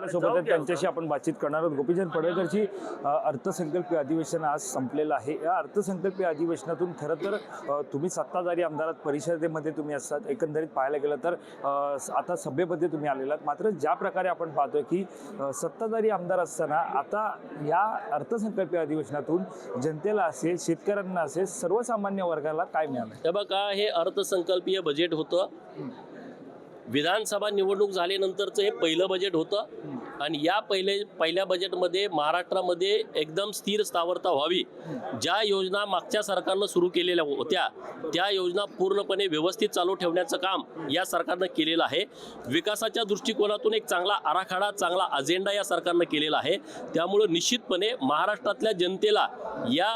सोबत त्यांच्याशी आपण बातचीत करणार आहोत। गोपीचंद पडळकरची अर्थसंकल्पीय अधिवेशन आज संपलेलं आहे। या अर्थसंकल्पीय अधिवेशनातून खरं तर तुम्ही सत्ताधारी आमदारात परिषदेमध्ये तुम्ही असतात, एकंदरीत पाहायला गेलं तर आता सभेमध्ये तुम्ही आलेलात। मात्र ज्या प्रकारे आपण पाहतोय की सत्ताधारी आमदार असताना आता या अर्थसंकल्पीय अधिवेशनातून जनतेला असेल, शेतकऱ्यांना असेल, सर्वसामान्य वर्गाला काय मिळालं? हे बघा, हे अर्थसंकल्पीय बजेट होतं। विधानसभा निवडणूक झाल्यानंतरचं हे पहिलं बजेट होतं आणि या पहिल्या बजेटमध्ये महाराष्ट्रामध्ये एकदम स्थिर स्थावरता व्हावी, ज्या योजना मागच्या सरकारनं सुरू केलेल्या होत्या त्या योजना पूर्णपणे व्यवस्थित चालू ठेवण्याचं काम या सरकारनं केलेलं आहे। विकासाच्या दृष्टिकोनातून एक चांगला आराखडा, चांगला अजेंडा या सरकारनं केलेला आहे। त्यामुळं निश्चितपणे महाराष्ट्रातल्या जनतेला या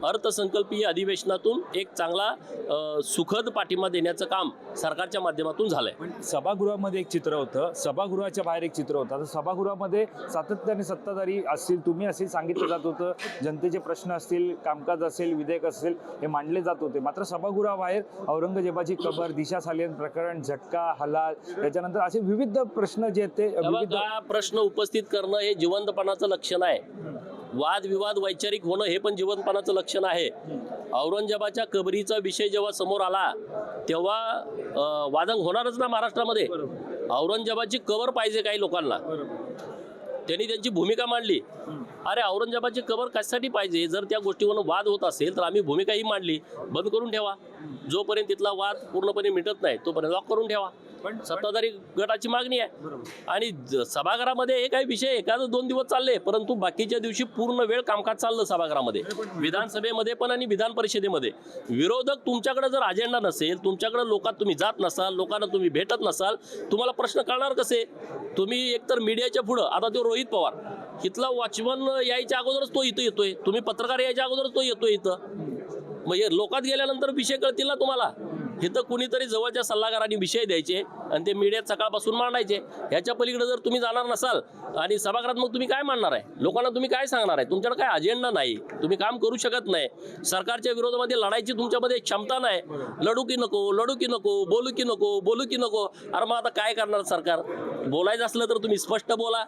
अर्थसंकल्पीय अधिवेशनातूून एक चांगला सुखद पाठिंबा देण्याचं काम सरकारच्या माध्यमातून झालंय। सभागृहामध्ये एक चित्र होतं, सभागृहाच्या बाहेर एक चित्र होतं। सभागृहामध्ये सातत्याने सत्ताधारी असतील, तुम्ही असेल, सांगितलं जात होतं जनतेचे प्रश्न असतील, कामकाज असेल, विधेयक असेल, हे मांडले जात होते। मात्र सभागृहाबाहेर औरंगजेबाची कबर, दिशा सालियन प्रकरण, झटका, हलाल, त्याच्यानंतर असे विविध प्रश्न जे आहेत ते प्रश्न उपस्थित करणं हे जिवंतपणाचं लक्षण आहे। वादविवाद वैचारिक होणं हे पण जिवंतपणाचं लक्षण आहे। औरंगजेबाच्या कबरीचा विषय जेव्हा समोर आला तेव्हा वादंग होणारच ना महाराष्ट्रामध्ये। औरंगजेबाची कबर पाहिजे काही लोकांना, त्यांनी त्यांची भूमिका मांडली। अरे औरंगजेबाची कबर कशासाठी पाहिजे? जर त्या गोष्टीवर वाद होत असेल तर आम्ही भूमिका ही मांडली, बंद करून ठेवा। जोपर्यंत तिथला वाद पूर्णपणे मिटत नाही तोपर्यंत लॉक करून ठेवा। पण सत्ताधारी गटाची मागणी आहे आणि सभागृहामध्ये हे काही विषय एखाद दोन दिवस चालले, परंतु बाकीच्या दिवशी पूर्ण वेळ कामकाज चाललं सभागृहामध्ये, विधानसभेमध्ये पण आणि विधान परिषदेमध्ये। विरोधक तुमच्याकडे जर अजेंडा नसेल, तुमच्याकडे लोकात तुम्ही जात नसाल, लोकांना तुम्ही भेटत नसाल, तुम्हाला प्रश्न कळणार कसे? तुम्ही एकतर मीडियाच्या पुढं, आता तो रोहित पवार इथला वॉचमन यायच्या अगोदरच तो इथं येतोय, तुम्ही पत्रकार यायच्या अगोदरच तो येतोय इथं, म्हणजे लोकात गेल्यानंतर विषय कळतील ना तुम्हाला। इथं कुणीतरी जवळच्या सल्लागारांनी विषय द्यायचे आणि ते मीडियात सकाळपासून मांडायचे। ह्याच्या पलीकडे जर तुम्ही जाणार नसाल आणि सभागृहात मग तुम्ही काय मांडणार आहे? लोकांना तुम्ही काय सांगणार आहे? तुमच्याकडे काय अजेंडा नाही, तुम्ही काम करू शकत नाही, सरकारच्या विरोधामध्ये लढायची तुमच्यामध्ये क्षमता नाही। लढू की नको, लढू की नको, बोलू की नको, बोलू की नको। अरे मग आता काय करणार सरकार? बोलायचं असलं तर तुम्ही स्पष्ट बोला,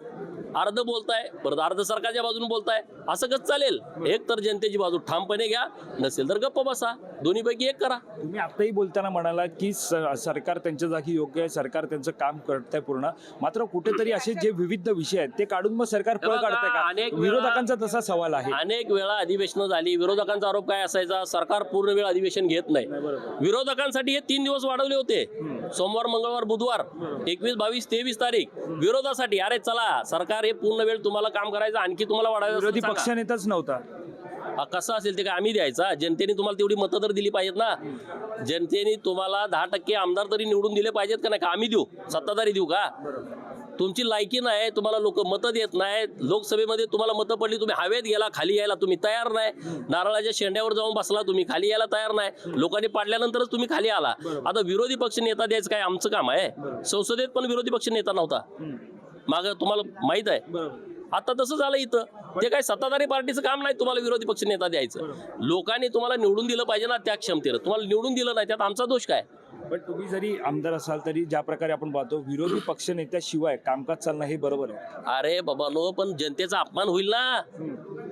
अर्ध बोलताय परत अर्ध सरकारच्या बाजूने बोलताय, असं कसं चालेल? एक तर जनतेची बाजू ठामपणे घ्या, नसेल तर गप्प बसा, दोन्हीपैकी एक करा। तुम्ही आताही बोलताना म्हणालात की सरकार त्यांच्या जागी योग्य आहे, सरकार त्यांचं काम करतंय पूर्ण, मात्र कुठेतरी असे जे विविध विषय आहेत ते काढून मग सरकार पळ काढतंय का? विरोधकांचा तसा सवाल आहे। अनेक वेळा अधिवेशनं झाली, विरोधकांचा आरोप काय असायचा? सरकार पूर्ण वेळ अधिवेशन घेत नाही। विरोधकांसाठी हे 3 दिवस वाढवले होते, सोमवार, मंगळवार, बुधवार, 21, 22, 23 तारीख विरोधासाठी। अरे चला, सरकार हे पूर्ण वेळ तुम्हाला काम करायचं, आणखी तुम्हाला वाढायचं। विरोधी पक्षनेताच नव्हता, कसं असेल ते काय आम्ही द्यायचा? जनतेने तुम्हाला तेवढी मतं तर दिली पाहिजेत ना। जनतेने तुम्हाला 10% आमदार तरी निवडून दिले पाहिजेत का नाही? का आम्ही देऊ? सत्ताधारी देऊ का? तुमची लायकी नाही, तुम्हाला लोक मतं देत नाहीत। लोकसभेमध्ये तुम्हाला मतं पडली, तुम्ही हवेत गेला, खाली यायला तुम्ही तयार नाही। नारळाच्या शेंड्यावर जाऊन बसला, तुम्ही खाली यायला तयार नाही। लोकांनी पाडल्यानंतरच तुम्ही खाली आला। आता विरोधी पक्ष नेता द्यायचं काय आमचं काम आहे? संसदेत पण विरोधी पक्ष नेता नव्हता माग, तुम्हाला माहित आहे। आता तसं झालं इथं, ते काय सत्ताधारी पार्टीचं काम नाही तुम्हाला विरोधी पक्ष नेता द्यायचं। लोकांनी तुम्हाला निवडून दिलं पाहिजे ना त्या क्षमतेनं, तुम्हाला निवडून दिलं नाही, त्यात आमचा दोष काय? पण तुम्ही जरी आमदार असाल तरी ज्या प्रकारे आपण पाहतो विरोधी पक्ष नेत्याशिवाय कामकाज चालणं हे बरोबर आहे? अरे बाबा नो, पण जनतेचा अपमान होईल ना।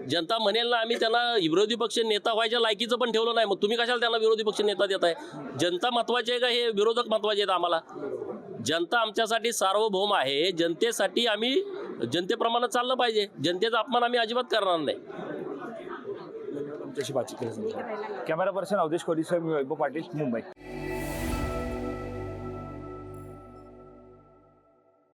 जनता म्हणेल ना आम्ही त्यांना विरोधी पक्ष नेता व्हायच्या लायकीचं पण ठेवलं नाही, मग तुम्ही कशाला त्यांना विरोधी पक्ष नेता देताय? जनता महत्वाची आहे का हे विरोधक महत्वाचे आहेत? आम्हाला जनता आमच्यासाठी सार्वभौम आहे, जनतेसाठी आम्ही जनतेप्रमाणे चाललं पाहिजे। जनतेचा अपमान आम्ही अजिबात करणार नाही। आमच्याशी बातचीत केली। कॅमेरा पर्सन अवधेश कोरीसह मी वैभव पाटील, मुंबई।